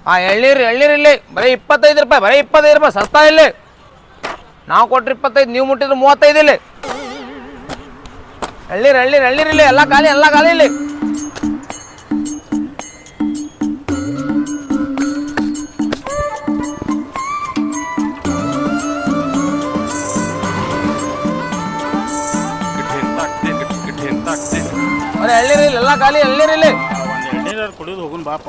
ಎಳ್ನೀರು ಇಲ್ಲಿ ಬರೀ 25 ರೂಪಾಯಿ, ಬರೀ 25 ರೂಪಾಯಿ ಸಸ್ತಾ ಇಲ್ಲಿ. ನಾವು ಕೊಟ್ರಿ 25, ನೀವು ಮುಟ್ಟಿದ್ರೆ 35 ಇಲ್ಲಿ. ಎಳ್ನೀರು ಇಲ್ಲಿ, ಎಲ್ಲ ಖಾಲಿ ಇಲ್ಲಿ. ಎಳ್ನೀರು ಇಲ್ಲಿ, ಎಲ್ಲ ಖಾಲಿ ಎಳ್ನೀರು ಇಲ್ಲಿ. ಒಂದು ಎಳ್ನೀರು ಕುಡಿದು ಹೋಗುನ್ ಬಾಪ.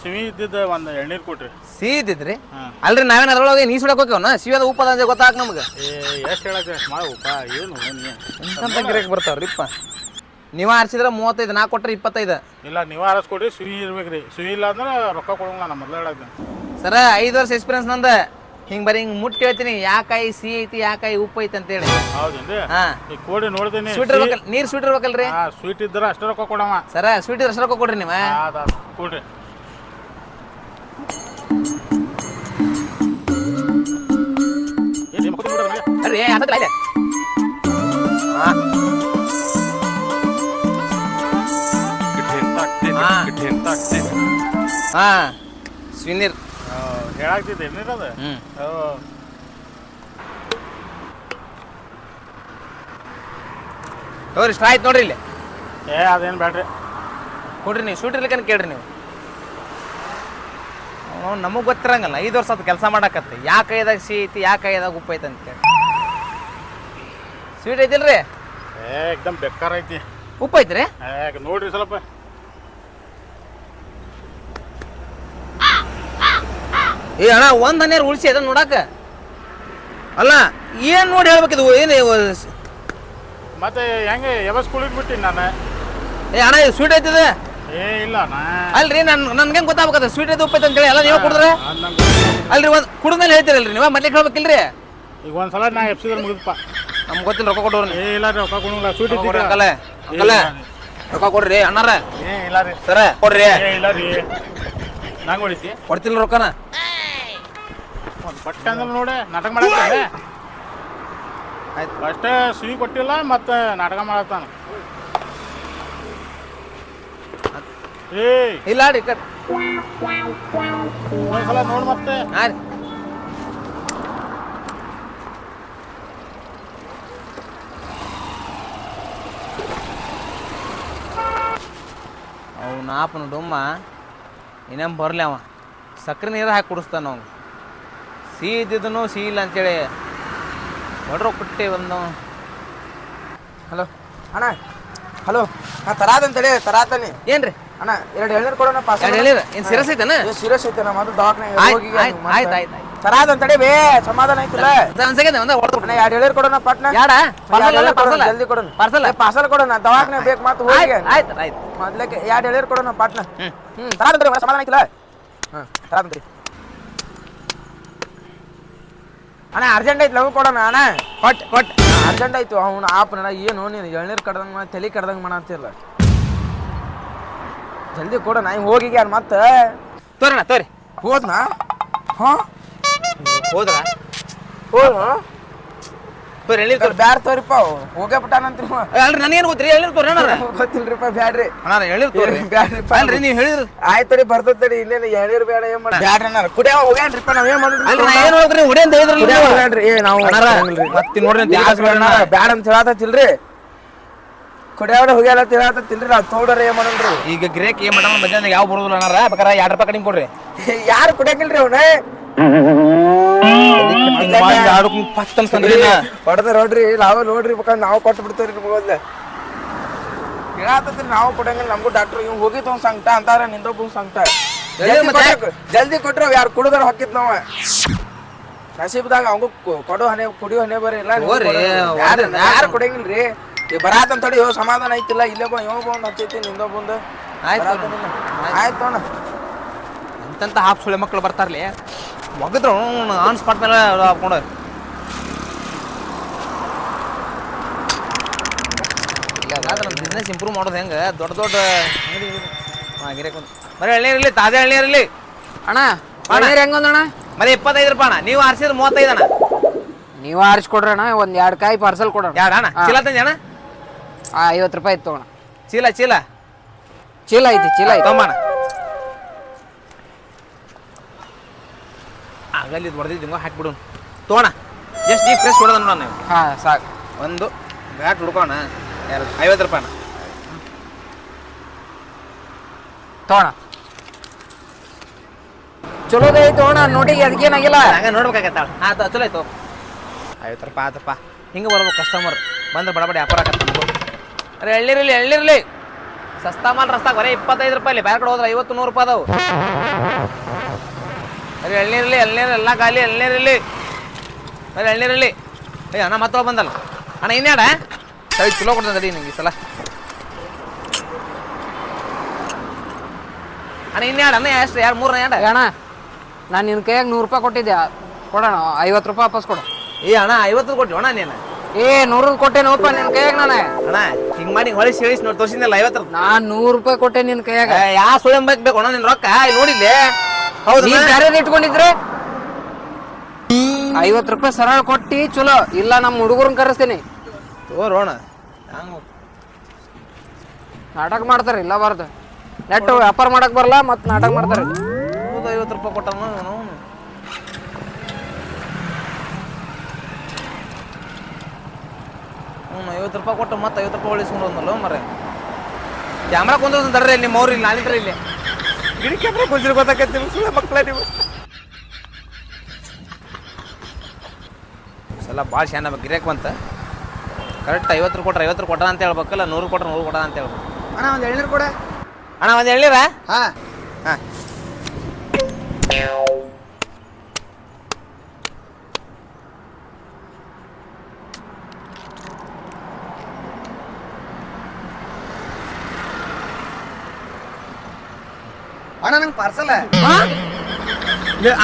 ಸಿಹಿ ಇದ್ದಿದ್ದ ಒಂದು ಎಳ್ನೀರು ಕೊಟ್ರಿ. ಸಿಹಿ ಇದ್ದಿದ್ರಿ? ಅಲ್ರಿ ನಾವೇನು ಅದ್ರೊಳಗೆ ನೀ ಸುಡಕ್ಕೆ ಹೋಗ್ಯವನ ಸಿಹಿಯಾದ ಉಪ್ಪದ ಅಂತ ಗೊತ್ತಾಗ ನಮ್ಗೆ. ಎಷ್ಟು ಹೇಳಕ್ಕೆ ಮಾಡಿ ಉಪ್ಪ ಏನು ಎಂತ ಗಿರಕ್ಕೆ ಬರ್ತಾವ್ರಿಪ್ಪ. ನೀವು ಆರಿಸಿದ್ರೆ 35, ನಾ ಕೊಟ್ರೆ 25. ಇಲ್ಲ ನೀವು ಆರಿಸ್ಕೊಡ್ರಿ, ಸಿಹಿ ಇರ್ಬೇಕ್ರಿ. ಸಿಹಿ ಇಲ್ಲ ಅಂದ್ರೆ ರೊಕ್ಕ ಕೊಡಂಗಿಲ್ಲ. ನಮ್ಮ ಮೊದಲು ಹೇಳಕ್ಕೆ ಸರ 5 ವರ್ಷ ಎಕ್ಸ್ಪೀರಿಯನ್ಸ್ ನಂದ. ಹಿಂಗೆ ಬರೀ ಹಿಂಗೆ ಮುಟ್ಟಿ ಹೇಳ್ತೀನಿ, ಯಾಕಾಯಿ ಸಿಹಿ ಐತಿ, ಯಾಕಾಯಿ ಉಪ್ಪು ಐತಿ ಅಂತೇಳಿ. ಹೌದೇನ್ರಿ? ಹಾಂ, ಈಗ ಕೊಡಿ ನೋಡ್ತೀನಿ. ಸ್ವೀಟ್ ಇರ್ಬೇಕಲ್ಲ, ನೀರು ಸ್ವೀಟ್ ಇರ್ಬೇಕಲ್ರಿ? ಸ್ವೀಟ್ ಇದ್ರೆ ಅಷ್ಟು ರೊಕ್ಕ ಕೊಡವ. ಸರ ಸ್ವೀಟ್ ಇದ್ರೆ ಅಷ್ಟು ರೊಕ್ಕ ಕೊಡ್ರಿ ನೀವು. ಕೊಡ್ರಿ. ಅರಿ ಅದಲ್ಲ ಇದೆ. ಹಾಂ ಸ್ವೀನೀರ್ ಹೇಳಾಗ್ತಿದ್ದೆ ಏನಿರೋದು. ತಗೋರಿ ಇಷ್ಟ ಆಯ್ತು ನೋಡ್ರಿ ಇಲ್ಲಿ. ಅದೇನು ಬೇಡ್ರಿ ಕೊಡ್ರಿ, ನೀವು ಸ್ವೀಟ್ ಇರ್ಲಿಕ್ಕೆ ಕೇಳ್ರಿ ನೀವು. ನಮಗೆ ಗೊತ್ತಿರಂಗಲ್ಲ, 5 ವರ್ಷ ಅದು ಕೆಲಸ ಮಾಡಕತ್ತೆ. ಯಾವ ಕೈದಾಗ ಸಿಹಿ ಐತಿ, ಯಾವ ಕೈದಾಗ ಉಪ್ಪು ಐತೆ ಅಂತೇಳಿ. ಸ್ವೀಟ್ ಐತಿಲ್ರಿ? ಏಕ್ದಮ್ ಬೆಕ್ಕಾರ ಐತಿ. ಉಪ್ಪು ಐತ್ರಿ? ನೋಡ್ರಿ ಸ್ವಲ್ಪ. ಅಣ್ಣ ಒಂದು ಹನ್ನೆರಡು ಉಳಿಸಿ ಅದನ್ನ ನೋಡಾಕ. ಅಲ್ಲ ಏನು ನೋಡಿ ಹೇಳ್ಬೇಕಿದು ಏನು ಮತ್ತೆ ಹೆಂಗೆ ಯಾವ ಸ್ಕೂಲಿಗೆ ಬಿಟ್ಟಿನಿ ನಾನು. ಅಣ್ಣ ಇದು ಸ್ವೀಟ್ ಐತಿದೆ? ಇಲ್ಲ ಅಲ್ರಿ ನನ್ಗೆ ಹೆಂಗೆ ಗೊತ್ತಾಗಬೇಕದ ಸ್ವೀಟ್ ಐತೆ ಉಪ್ಪು ಐತೆ ಅಂತೇಳಿ? ಎಲ್ಲ ನೀವು ಕುಡಿದ್ರೆ ಅಲ್ರಿ, ಒಂದು ಕುಡಿದ್ಮೇಲೆ ಹೇಳ್ತೀರಲ್ರಿ ನೀವು, ಮೊದ್ಲಿಗೆ ಹೇಳ್ಬೇಕಿಲ್ರಿ? ಈಗ ಒಂದ್ಸಲ ನಾ ಎಪ್ಸಿದ್ರೆ ಮುಗಿದಪ್ಪ. ನಮ್ಗೆ ಗೊತ್ತಿಲ್ಲ, ರೊಕ್ಕ ಕೊಡೋರು. ಇಲ್ಲ ರೀ, ರೊಕ್ಕ ಕೊಡಂಗಿಲ್ಲ. ಸ್ವೀಟ್ ಇದ್ದೀರಿ ಅಂಕಲ್, ರೊಕ್ಕ ಕೊಡ್ರಿ ಅಣ್ಣಾರ. ಇಲ್ಲ ರೀ ಸರ ಕೊಡ್ರಿ. ಇಲ್ಲ ರೀ, ನಂಗೆ ಹೊಡಿತಿ ಕೊಡ್ತಿಲ್ಲ ರೊಕ್ಕನ. ಒಂದು ಪಟ್ಟ ಅಂದ್ರೆ ನೋಡಿ ನಾಟಕ ಮಾಡತ್ತಾನೆ. ಆಯ್ತು, ಅಷ್ಟೇ ಸಿಹಿ ಕೊಟ್ಟಿಲ್ಲ, ಮತ್ತೆ ನಾಟಕ ಮಾಡತ್ತಾನ. ಇಲ್ಲ ರೀ ಒಂದ್ಸಲ ನೋಡಿ ಮತ್ತೆ. ಹಾಂ ರೀ. ಅವು ನಾಪನ ಡುಮ್ಮ ಇನ್ನೇನು ಬರಲಿ. ಅವ ಸಕ್ಕರೆ ನೀರು ಹಾಕಿ ಕುಡಿಸ್ತಾನ. ಅವ್ನು ಸಿಹಿ ಇದ್ದಿದ್ದನು ಸಿಹಿ ಇಲ್ಲ ಅಂತೇಳಿ ಹೊಡ್ರ ಕೊಟ್ಟೆ ಒಂದು. ಹಲೋ ಅಣ್ಣ, ಹಲೋ. ಹಾಂ ತರಾದಂತೇಳಿ ತರಾತಾನೆ. ಏನು ರೀ ಅಣ್ಣ 2 ಎಳ್ನೀರು ಕೊಡೋಣ. ಏನು ಸೀರಿಯಸ್ ಐತನ? ಸೀರಿಯಸ್ ಐತೆ. ನಮ್ಮ ಅದು ದವಾಖಾನೆ ಆಯ್ತು ತರಾದಂತೇಳಿ ಬೇ ಸಮಾಧಾನ ಐತಿಲ್ಲ. ಅಣ್ಣ 2 ಎಳ್ನೀರು ಕೊಡೋಣ ಪಟ್ನ. ಜಲ್ದಿ ಕೊಡೋಣ. ಪಾರ್ಸಲ್ ಕೊಡೋಣ, ದವಾಖಾನೆ ಬೇಕು ಮತ್ತೆ ಹೋಗಿ. ಆಯ್ತು ಮೊದ್ಲಕ್ಕೆ 2 ಎಳ್ನೀರು ಕೊಡೋಣ ಪಟ್ನ. ತರಾದಂತೇಳಿ ಸಮಾಧಾನ ಐತಿಲ್ಲ. ತರಾದಂತೇಳಿ ಅಣ್ಣ ಅರ್ಜೆಂಟ್ ಐತಿ, ಲವ್ ಕೊಡೋಣ. ಅಣ್ಣ ಕೊಟ್ ಅರ್ಜೆಂಟ್ ಆಯ್ತು. ಅವ್ನು ಆಪನ ಏನು ನೀನು ಎಳ್ನೀರು ಕಡ್ದಂಗೆ ತಲೆ ಕಡ್ದಂಗೆ ಮಾಡತ್ತಿಲ್ಲ. ಜಲ್ದಿ ಕೊಡೋಣ. ಹಿಂಗೆ ಹೋಗಿ ಮತ್ತೆ ತೋರಿ ಹೋದ್ನಾ? ಹಾಂ ಹೋದ್ರ ಬ್ಯಾಡ ತೋರಿಪ್ಪ, ಹೋಗೇ ಬಿಟ್ಟಾನಂತ್ರಿ. ಅಲ್ರಿ ನನಗೇನು ಗೊತ್ತ್ರಿ? ಹೇಳಿರ್ ತೋರಿ ಅಣ್ಣ. ಗೊತ್ತಿಲ್ರಿಪ್ಪ, ಬ್ಯಾಡ್ರಿ ಅಣ್ಣ. ಹೇಳಿರ್ ತೋರಿ ಬ್ಯಾಡ್ರಿಪ್ಪ. ಅಲ್ರಿ ನೀವು ಹೇಳಿದ್ರು ಆಯ್ತಡಿ, ಬರ್ತೈತಡಿ. ಇನ್ನೇನು ಎಳ್ನೀರು ಬೇಡ, ಏನು ಮಾಡಿ ಬ್ಯಾಡ್ರಿ ಅಣ್ಣ. ಕುಡಿಯೋ ಹೋಗ್ಯಾನ್ರಿಪ್ಪ, ನಾವೇನು ಮಾಡಿದ್ರಿ? ಅಲ್ರಿ ನಾ ಏನು ಹೋಗ್ರಿ ಹುಡಿ ಅಂತ ಹೇಳಿದ್ರಿ. ಹೋಗ್ಯಾನ್ರಿ. ನಾವು ಮತ್ತೆ ನೋಡ್ರಿ ಬ್ಯಾಡ ಅಂತ ಹೇಳತ್ತಿಲ್ರಿ. ಕುಡಿಯೋಡ ಹೋಗ್ಯಾರ ಅಂತ ಹೇಳತ್ತಿಲ್ರಿ. ನಾವು ತೋಡ್ರಿ ಏನ್ ಮಾಡಲ್ರಿ. ಈಗ ಗಿರೇಕ್ ಏನ್ ಮಾಡ ಮಧ್ಯಾಹ್ನ ಯಾವ ಬರೋದಿಲ್ಲ ಅಣ್ಣಾರ. ಬೇಕಾರೆ 2 ರೂಪಾಯಿ ಕಡಿಮೆ ಕೊಡ್ರಿ. ಯಾರು ಕುಡಿಯಂಗಿಲ್ರಿ ಅವ್ನ. ಹೊಡೆದ ನೋಡ್ರಿ, ನಾವೇ ನೋಡ್ರಿ. ಬೇಕಾದ್ರೆ ನಾವು ಕೊಟ್ಟು ಬಿಡ್ತೇವ್ರಿ ನಿಮ್ಗೆ. ಹೇಳತ್ತದ್ರಿ ನಾವು ಕೊಡಂಗಿಲ್ಲ. ನಮಗೂ ಡಾಕ್ಟ್ರು ಇವ್ ಹೋಗಿತ್ತು ಒಂದು ಸಂಕಟ ಅಂತಾರ, ನಿಂದೊಬ್ಬ ಸಂಕಟ. ಜಲ್ದಿ ಕೊಟ್ರೆ ಯಾರು ಕುಡಿದ್ರ ಹೊಕ್ಕಿತ್ ನಾವ. ನಸೀಬ್ದಾಗ ಅವಂಗೂ ಕುಡಿಯೋ ಹಣೆ ಬರೀ ಇಲ್ಲ. ಯಾರು ಕೊಡಂಗಿಲ್ರಿ. ಬರಾತಂತ ತಡಿ, ಸಮಾಧಾನ ಐತಿಲ್ಲ. ಇಲ್ಲೇ ಬಾ, ಇವ ಬಂದು ಹಚ್ಚೈತಿ, ನಿಂದ ಬಂದು. ಆಯ್ತು ಅಣ್ಣ. ಅಂತಂತ ಹಾಫ್ ಸುಳೆ ಮಕ್ಕಳು ಬರ್ತಾರಲಿ, ಒಗದ್ರು ಆನ್ ಸ್ಪಾಟ್ ಮೇಲೆ ಹಾಕೊಂಡು. ನಮ್ಮ ಬಿಸ್ನೆಸ್ ಇಂಪ್ರೂವ್ ಮಾಡೋದು ಹೆಂಗೆ? ದೊಡ್ಡ ಗಿರೇಕ್ ಬರೀ ಎಳ್ನೀರಿರಲಿ, ತಾಜಾ ಎಳ್ನೀರಿರಲಿ. ಅಣ್ಣ ಹೆಂಗೊಂದಣ್ಣ? ಬರೀ 25 ರೂಪಾಯಿ ಅಣ್ಣ. ನೀವು ಆರಿಸಿದ್ರೆ 35 ಅಣ್ಣ. ನೀವು ಆರಿಸ್ಕೊಡ್ರಿ ಅಣ್ಣ. ಒಂದು 2 ಕಾಯಿ ಪಾರ್ಸಲ್ ಕೊಡೋಣ. 2 ಅಣ್ಣ. ಚೀಲ ತಂದೆ ಅಣ್ಣ? 50 ರೂಪಾಯಿ ಇತ್ತು ಅಣ್ಣ. ಚೀಲ ಚೀಲ ಚೀಲ ಐತಿ ತಗೊಂಬಣ ಆಗಲ್ಲಿ ಹೊಡೆದಿದ್ದು ಹಾಕ್ಬಿಡು ತೋಣ ಜಸ್ಟ್ ನೀ ಫ್ರೆಶ್ ಹೊಡೆದ ನೋಡೋಣ ನೀವು ಹಾ ಸಾಕು ಒಂದು ಘಾಟ್ ಹುಡ್ಕೋಣ 50 ರೂಪಾಯಿನ ತೋಣ ಚಲೋದೇ ಐತಿ ಅಣ್ಣ ನೋಡಿಗೆ ಅದಕ್ಕೇನಾಗಿಲ್ಲ ಹಂಗ ನೋಡ್ಬೇಕಾಗತ್ತ ಆತ ಚಲೋ ಆಯ್ತು 50 ರೂಪಾಯಿ ಆತಪ್ಪ ಹಿಂಗೆ ಬರ್ಬೇಕು ಕಸ್ಟಮರ್ ಬಂದ್ರೆ ಬಡ ವ್ಯಾಪಾರ ಆಗತ್ತೆ ಅರೆ ಎಳ್ಳಿರಲಿ ಸಸ್ತಾ ಮಾಲ್ ರಸ್ತಾಗ ಬರೀ 25 ರೂಪಾಯಿ ಬೇರೆ ಕಡೆ ಹೋದ್ರೆ 50-100 ರೂಪಾಯಿ ಅದಾವು ಅರೆ ಎಳ್ನೀರಲ್ಲಿ ಎಲ್ಲ ಖಾಲಿ ಎಳ್ನೀರಲ್ಲಿ ಬರೀ ಎಳ್ನೀರಲ್ಲಿ ಏ ಅಣ್ಣ ಮತ್ತೊಬ್ಬ ಬಂದಲ್ಲ ಅಣ್ಣ ಇನ್ಯಾಡ ಸರಿ ಚಲೋ ಕೊಡ್ತದೆ ನಿಂಗೆ ಈ ಸಲ ಅಣ್ಣ ಇನ್ಯಾಡ ಅಣ್ಣ ಎಷ್ಟು 2-3 ಯಾಡ ಅಣ್ಣ ನಾನು ನಿನ್ನ ಕೈಯಾಗ 100 ರೂಪಾಯಿ ಕೊಟ್ಟಿದ್ದೆ ಕೊಡೋಣ 50 ರೂಪಾಯಿ ವಾಪಸ್ ಕೊಡು ಏ ಅಣ್ಣ 50 ಕೊಟ್ಟು ಅಣ್ಣ ನೀನು 100 ಕೊಟ್ಟೆನಪ್ಪ ನಿನ್ನ ಕೈಯಾಗ ನಾನು ಅಣ್ಣ ಹಿಂಗೆ ಮಾಡಿ ಹೊಳಿಸಿ ಹೇಳಿಸಿ ನೋಡಿ ತೋರಿಸಿದ್ನಲ್ಲ 50 ನಾನು 100 ರೂಪಾಯಿ ಕೊಟ್ಟೆ ನಿನ್ನ ಕೈಯಾಗ ಯಾವ ಸುಳ್ಳು ಬೇಕು ಅಣ್ಣ ನಿನ್ನ ರೊಕ್ಕ ಇಲ್ಲಿ ನೋಡಿಲ್ಲೇ ಹೌದು ನೀ ಬೇರೆ ಇಟ್ಕೊಂಡಿದ್ರೆ 50 ರೂಪಾಯಿ ಸರಳ ಕೊಟ್ಟಿ ಚಲೋ ಇಲ್ಲ ನಮ್ಮ ಹುಡುಗರನ್ನ ಕರೆಸ್ತೀನಿ ತೋರೋಣ ಹಂಗ ನಾಟಕ ಮಾಡ್ತಾರೆ ಇಲ್ಲ ಬಾರ್ದು ನೆಟ್ ವ್ಯಾಪಾರ ಮಾಡಕ್ ಬರಲ್ಲ ಮತ್ತೆ ನಾಟಕ ಮಾಡ್ತಾರೆ 50 ರೂಪಾಯಿ ಕೊಟ್ಟವನು ಅವನು 50 ರೂಪಾಯಿ ಕೊಟ್ಟು ಮತ್ತೆ 50 ರೂಪಾಯಿ ಉಳಿಸ್ಕೊಂಡು ಹೋದ್ನಲ್ಲ ಮರ ಕ್ಯಾಮ್ರಾ ಕುಂದ್ರ ತಡ್ರಿ ನಿಮ್ಮ ಅವ್ರು ಇಲ್ಲಿ ನಾನಿದ್ರೆ ಇಲ್ಲಿ ಗಿಡಿ ಕ್ಯಾಮ್ರಾ ಕುಂಜಿರ್ ಗೊತ್ತಾಕೈತಿ ನಿಮ್ಮ ಸುಳ್ಳ ಮಕ್ಕಳ ನೀವು ಸಲ ಭಾಳ ಶಾನ ಗಿರ್ಯಾಕ್ ಬಂತ ಕರೆಕ್ಟ್ 50 ಕೊಟ್ರೆ 50 ಕೊಟ್ಟ ಅಂತ ಹೇಳ್ಬೇಕಲ್ಲ 100 ಕೊಟ್ರೆ 100 ಕೊಡ ಅಂತ ಹೇಳ್ಬೇಕು ಅಣ್ಣ ಒಂದು ಎಳ್ನೀರು ಕೊಡ ಅಣ್ಣ ಒಂದು ಎಳ್ನೀರ ಹಾ ಹಾಂ ಅಣ್ಣ ನಂಗೆ ಪಾರ್ಸಲ್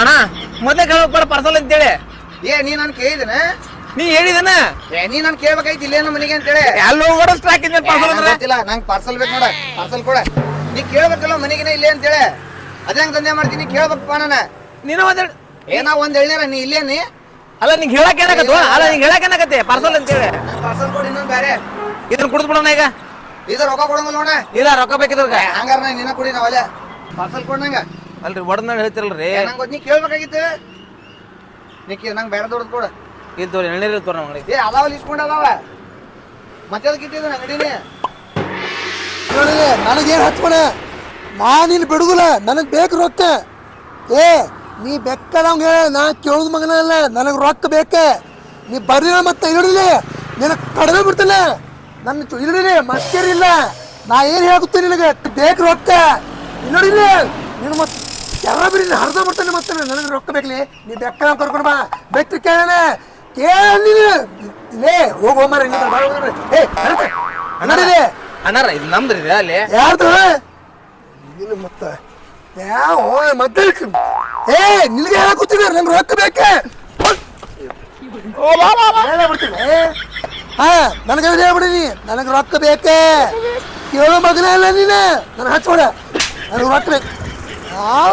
ಅಣ್ಣ ಮೊದಲೇ ಕೇಳ್ಬೇಡ ಪಾರ್ಸಲ್ ಅಂತೇಳಿ ನೀ ನಾನು ಕೇಳಿದೇನ ನೀ ಹೇಳಿದನ ನೀ ನಾನು ಕೇಳ್ಬೇಕಾಯ್ತು ಇಲ್ಲೇನು ಮನೆಗೆ ಅಂತೇಳಿ ಎಲ್ಲ ಓಡಿಸ್ತಾ ಹಾಕಿದ್ದೆ ಪಾರ್ಸಲ್ ಅಂದ್ರೆ ಗೊತ್ತಿಲ್ಲ ನಂಗೆ ಪಾರ್ಸಲ್ ಬೇಕು ನೋಡ ಪಾರ್ಸಲ್ ಕೊಡ ನೀ ಕೇಳ್ಬೇಕಲ್ಲ ಮನೆಗೆ ಇಲ್ಲೇ ಅಂತೇಳಿ ಅದೇ ಹಂಗೆ ದಂಧೆ ಮಾಡ್ತೀನಿ ಕೇಳ್ಬೇಕಪ್ಪ ನಾನು ನೀನು ಒಂದ್ ಏನೋ ಒಂದ್ ಎಳ್ನೀರ ನೀ ಇಲ್ಲೇನಿ ಅಲ್ಲ ನಿಂಗೆ ಹೇಳಕ್ ಏನಾಗತ್ತ ಅಲ್ಲ ನಿಂಗೆ ಹೇಳಕ್ ಏನಾಗತ್ತೆ ಪಾರ್ಸಲ್ ಅಂತೇಳಿ ಪಾರ್ಸಲ್ ಕೊಡಿ ಇನ್ನೊಂದು ಬೇರೆ ಇದನ್ನ ಕುಡಿದ್ಬಿಡೋಣ ಈಗ ಇದು ರೊಕ್ಕ ಕೊಡಂಗಿಲ್ಲ ನೋಡ ಇಲ್ಲ ರೊಕ್ಕ ಬೇಕಿದ್ರ ಹಂಗಾರ ನಿನ್ನ ಕುಡಿ ನಾವಲ್ಲ ಪಾರ್ಸಲ್ ಕೊಡಂಗ ಅಲ್ರಿ ಒಡದ್ ಹೇಳ್ತಿರಲ್ರಿ ನಂಗೆ ನೀ ಕೇಳ್ಬೇಕಾಗಿತ್ತು ನಂಗೆ ಬೇರೆ ದೊಡ್ಡದು ಕೊಡ ಇದು ತೋರಿ ಎಣ್ಣೀರು ತೋರಿ ನಮ್ಮ ಅಂಗಡಿ ಅದಾವ ಇಸ್ಕೊಂಡ್ ಅದಾವ ಮತ್ತೆ ಅದಕ್ಕೆ ಇಟ್ಟಿದ್ದು ಅಂಗಡಿನೇ ನನಗೇನು ಹಚ್ಕೊಳ ನಾನಿಲ್ಲಿ ಬಿಡುದಿಲ್ಲ ನನಗೆ ಬೇಕು ರೊಕ್ಕ ಏ ನೀ ಬೆಕ್ಕದಂಗೆ ಹೇಳ ನಾ ಕೇಳುದು ಮಗನ ಅಲ್ಲ ನನಗೆ ರೊಕ್ಕ ಬೇಕೆ ನೀ ಬರ್ಲಿಲ್ಲ ಮತ್ತೆ ಇಳಿಲಿ ನಿನಗೆ ಕಡಿಮೆ ಬಿಡ್ತಿಲ್ಲ ನನ್ನ ಇಳಿಲಿ ಮತ್ತೇರಿಲ್ಲ ನಾ ಏನು ಹೇಳ್ತೀನಿ ನಿನಗೆ ಬೇಕು ರೊಕ್ಕ ನೋಡಿಲ್ಲ ನೀನು ಮತ್ತೆ ಎಲ್ಲ ಬಿಡಿ ಹರಿದ ಬಿಡ್ತಾನೆ ಮತ್ತೆ ನನಗೆ ರೊಕ್ಕ ಬೇಕಲಿ ನೀ ಬೆಕ್ಕ ಕರ್ಕೊಂಡು ಬಾ ಬೆಕ್ಕ ಕೇಳ ಕೇಳೇ ಹೋಗೋ ಮಾರ ಏ ನೋಡಿಲಿ ಅಣ್ಣಾರ ಇದು ನಮ್ದ್ರಿ ಇದು ಅಲ್ಲಿ ಯಾರ್ದು ಇಲ್ಲ ಮತ್ತ ಯಾವ ಮತ್ತೆ ಏ ನಿನಗೆ ಹೇಳಕೂತೀನಿ ನಂಗೆ ರೊಕ್ಕ ಬೇಕೆ ಬಿಡ್ತೀನಿ ಹಾ ನನಗೆ ಹೇಳ್ಬಿಡಿನಿ ನನಗೆ ರೊಕ್ಕ ಬೇಕೆ ಕೇಳೋ ಮಗನೇ ಅಲ್ಲ ನೀನು ನನಗೆ ಹಚ್ಕೊಡ ನನಗೆ ರೊಕ್ಕ ಬೇಕು ಯಾವ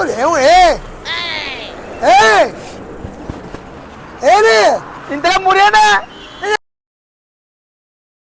ಏ ಏನೇ ಇಂತ ಮುರಿಯೋಣ